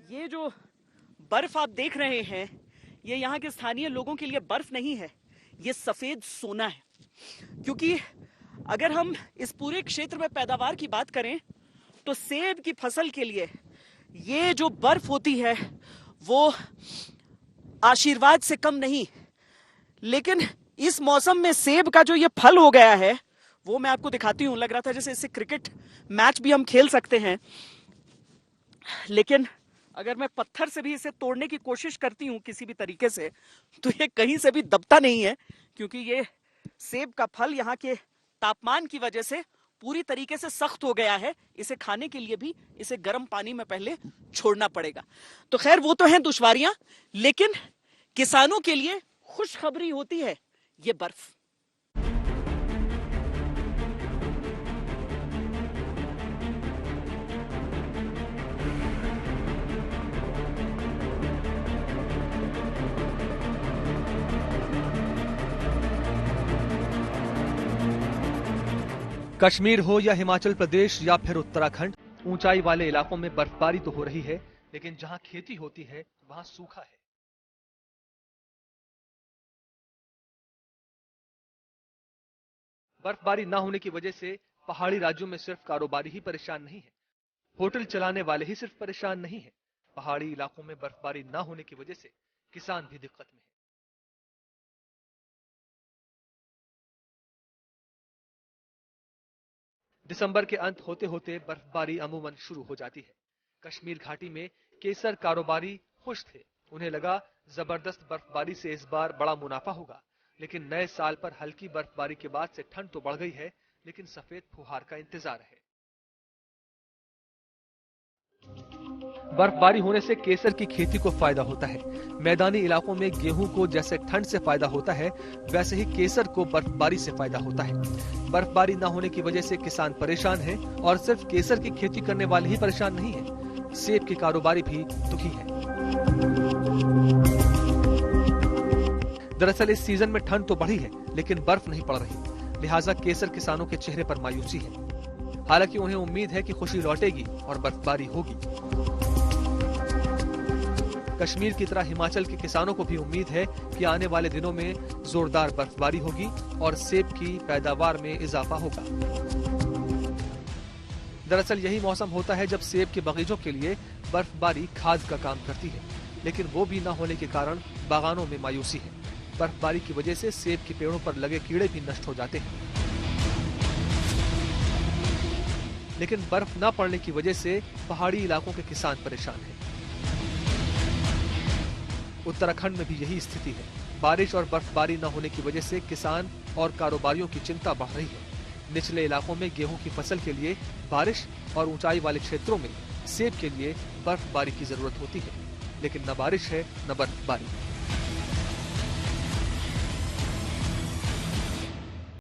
ये जो बर्फ आप देख रहे हैं, ये यहाँ के स्थानीय लोगों के लिए बर्फ नहीं है, ये सफेद सोना है। क्योंकि अगर हम इस पूरे क्षेत्र में पैदावार की बात करें तो सेब की फसल के लिए ये जो बर्फ होती है वो आशीर्वाद से कम नहीं। लेकिन इस मौसम में सेब का जो ये फल हो गया है वो मैं आपको दिखाती हूं। लग रहा था जैसे इससे क्रिकेट मैच भी हम खेल सकते हैं, लेकिन अगर मैं पत्थर से भी इसे तोड़ने की कोशिश करती हूं किसी भी तरीके से तो ये कहीं से भी दबता नहीं है, क्योंकि ये सेब का फल यहाँ के तापमान की वजह से पूरी तरीके से सख्त हो गया है। इसे खाने के लिए भी इसे गर्म पानी में पहले छोड़ना पड़ेगा। तो खैर वो तो हैं दुश्वारियां, लेकिन किसानों के लिए खुशखबरी होती है ये बर्फ। कश्मीर हो या हिमाचल प्रदेश या फिर उत्तराखंड, ऊंचाई वाले इलाकों में बर्फबारी तो हो रही है, लेकिन जहां खेती होती है वहां सूखा है। बर्फबारी न होने की वजह से पहाड़ी राज्यों में सिर्फ कारोबारी ही परेशान नहीं है, होटल चलाने वाले ही सिर्फ परेशान नहीं है। पहाड़ी इलाकों में बर्फबारी न होने की वजह से किसान भी दिक्कत में है। दिसंबर के अंत होते होते बर्फबारी अमूमन शुरू हो जाती है। कश्मीर घाटी में केसर कारोबारी खुश थे, उन्हें लगा जबरदस्त बर्फबारी से इस बार बड़ा मुनाफा होगा। लेकिन नए साल पर हल्की बर्फबारी के बाद से ठंड तो बढ़ गई है, लेकिन सफेद फुहार का इंतजार है। बर्फबारी होने से केसर की खेती को फायदा होता है। मैदानी इलाकों में गेहूं को जैसे ठंड से फायदा होता है, वैसे ही केसर को बर्फबारी से फायदा होता है। बर्फबारी न होने की वजह से किसान परेशान हैं, और सिर्फ केसर की खेती करने वाले ही परेशान नहीं है, सेब के कारोबारी भी दुखी हैं। दरअसल इस सीजन में ठंड तो बढ़ी है, लेकिन बर्फ नहीं पड़ रही, लिहाजा केसर किसानों के चेहरे पर मायूसी है। हालांकि उन्हें उम्मीद है कि खुशी लौटेगी और बर्फबारी होगी। कश्मीर की तरह हिमाचल के किसानों को भी उम्मीद है कि आने वाले दिनों में जोरदार बर्फबारी होगी और सेब की पैदावार में इजाफा होगा। दरअसल यही मौसम होता है जब सेब के बगीचों के लिए बर्फबारी खाद का काम करती है, लेकिन वो भी न होने के कारण बागानों में मायूसी है। बर्फबारी की वजह से सेब के पेड़ों पर लगे कीड़े भी नष्ट हो जाते हैं, लेकिन बर्फ न पड़ने की वजह से पहाड़ी इलाकों के किसान परेशान हैं। उत्तराखंड में भी यही स्थिति है। बारिश और बर्फबारी न होने की वजह से किसान और कारोबारियों की चिंता बढ़ रही है। निचले इलाकों में गेहूं की फसल के लिए बारिश और ऊंचाई वाले क्षेत्रों में सेब के लिए बर्फबारी की जरूरत होती है, लेकिन न बारिश है न बर्फबारी।